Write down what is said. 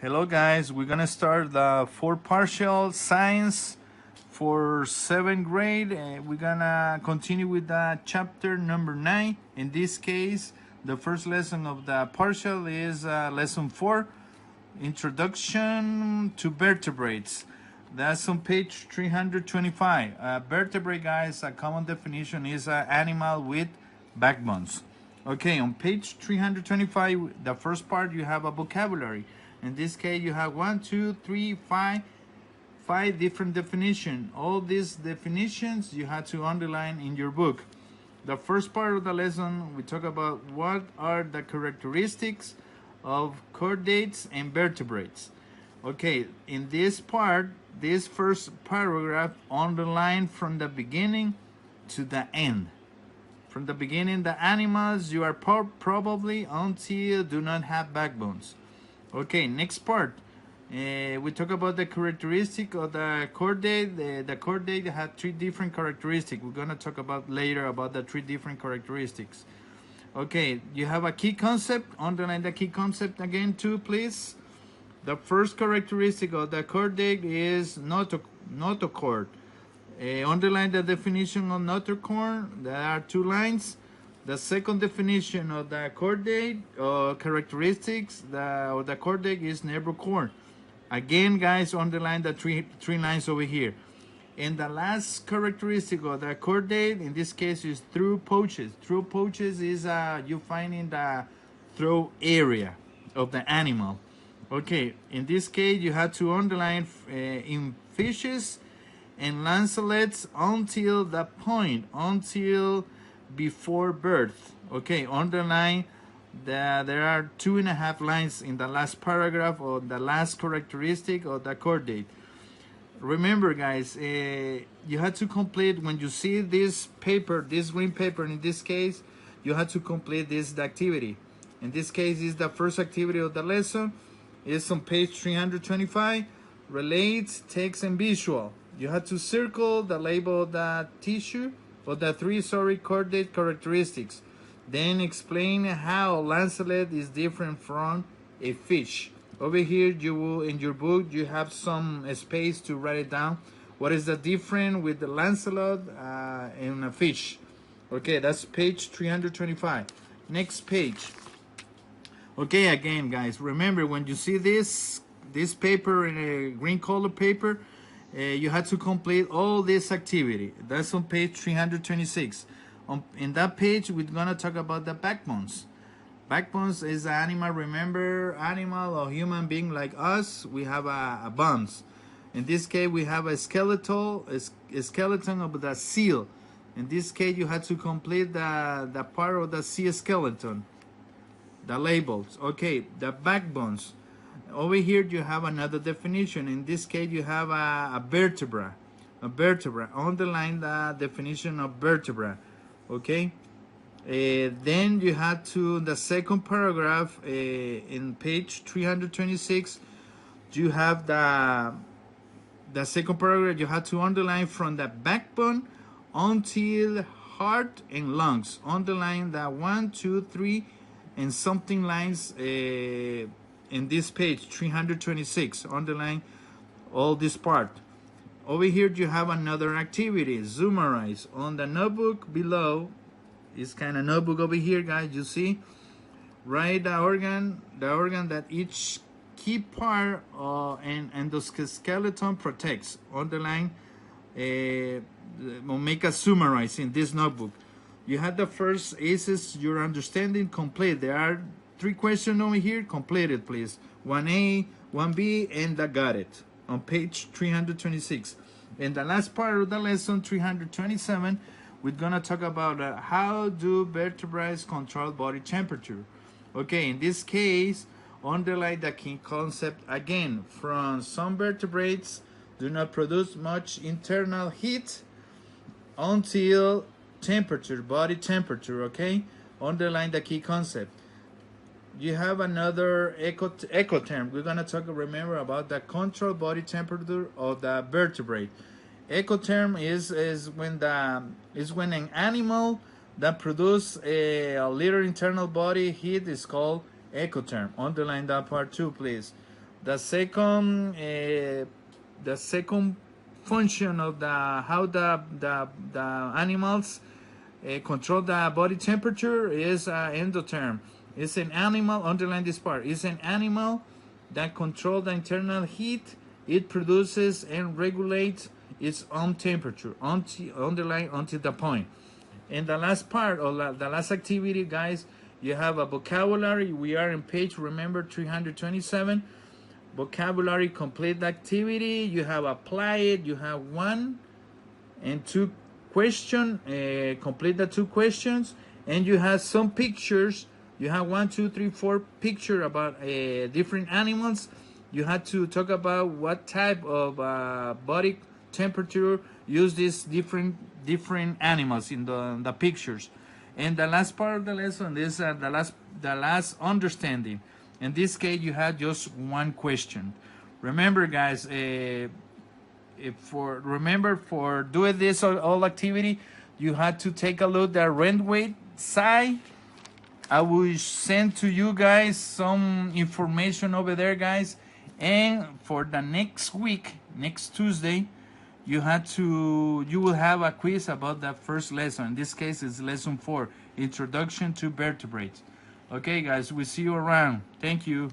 Hello guys, we're gonna start the 4 partial science for 7th grade. We're gonna continue with the chapter number 9. In this case, the first lesson of the partial is lesson 4, Introduction to Vertebrates. That's on page 325. Vertebrate, guys, a common definition is an animal with backbones. Okay, on page 325, the first part, you have a vocabulary. In this case, you have 5 different definitions. All these definitions you have to underline in your book. The first part of the lesson, we talk about what are the characteristics of chordates and vertebrates. Okay, in this part, this first paragraph, underline from the beginning to the end. From the beginning, the animals you are probably until do not have backbones. Okay, next part. We talk about the characteristic of the chordate. The chordate has 3 different characteristics. We're gonna talk about later about the 3 different characteristics. Okay, you have a key concept. Underline the key concept again too, please. The first characteristic of the chordate is notochord. Underline the definition of notochord. There are 2 lines. The second definition of the chordate characteristics of the chordate is nerve cord. Again, guys, underline the three lines over here. And the last characteristic of the chordate, in this case, is through pouches. Through pouches is you find in the throat area of the animal. Okay, in this case, you have to underline in fishes and lancelets until the point, until before birth. Okay, underline that there are 2.5 lines in the last paragraph of the last characteristic of the chordate. Remember, guys, you have to complete, when you see this paper, this green paper in this case, you have to complete this activity. In this case, is the first activity of the lesson. It's on page 325. Relates text and visual. You have to circle the label of the tissue of the 3 chordate characteristics. Then explain how lancelet is different from a fish. Over here, you will, in your book, you have some space to write it down. What is the difference with the lancelet and a fish? Okay, that's page 325. Next page. Okay, again, guys, remember when you see this paper in a green color paper, you have to complete all this activity. That's on page 326. In that page, we're gonna talk about the backbones. Backbones is an animal. Remember, animal or human being like us, we have a bones. In this case, we have a skeleton of the seal. In this case, you have to complete the part of the sea skeleton, the labels. Okay, the backbones. Over here, you have another definition. In this case, you have a vertebra. A vertebra. Underline the definition of vertebra. Okay. Then you have to, the second paragraph in page 326, you have the second paragraph. You have to underline from the backbone until heart and lungs. Underline the 1, 2, 3, and something lines. In this page 326, underline all this part. Over here you have another activity, summarize. On the notebook below, it's kind of notebook over here, guys, you see, write the organ that each key part and the skeleton protects. Underline, make a summarize in this notebook. You have the first is your understanding complete. There are 3 questions over here. Completed, please. 1A, 1B, and I got it on page 326. In the last part of the lesson, 327, we're gonna talk about how do vertebrates control body temperature. Okay, in this case, underline the key concept again. From some vertebrates do not produce much internal heat until temperature, body temperature. Okay, underline the key concept. You have another ecotherm. We're gonna remember about the control body temperature of the vertebrate. Ecotherm is when an animal that produce a little internal body heat is called ecotherm. Underline that part too, please. The second function of the how the animals control the body temperature is endotherm. It's an animal, underline this part, it's an animal that controls the internal heat. It produces and regulates its own temperature, underline until the point. And the last part, or the last activity, guys, you have a vocabulary. We are in page, remember, 327. Vocabulary, complete the activity. You have apply it. You have 1 and 2 question, complete the 2 questions, and you have some pictures. You have 1, 2, 3, 4 picture about different animals. You had to talk about what type of body temperature use these different animals in the pictures. And the last part of the lesson is the last understanding. In this case, you had just 1 question. Remember, guys, for doing this all activity, you had to take a look at rent weight side. I will send to you guys some information over there, guys. And for the next week, next Tuesday, you will have a quiz about that first lesson. In this case, it's lesson 4, Introduction to Vertebrates. Okay, guys, we'll see you around. Thank you.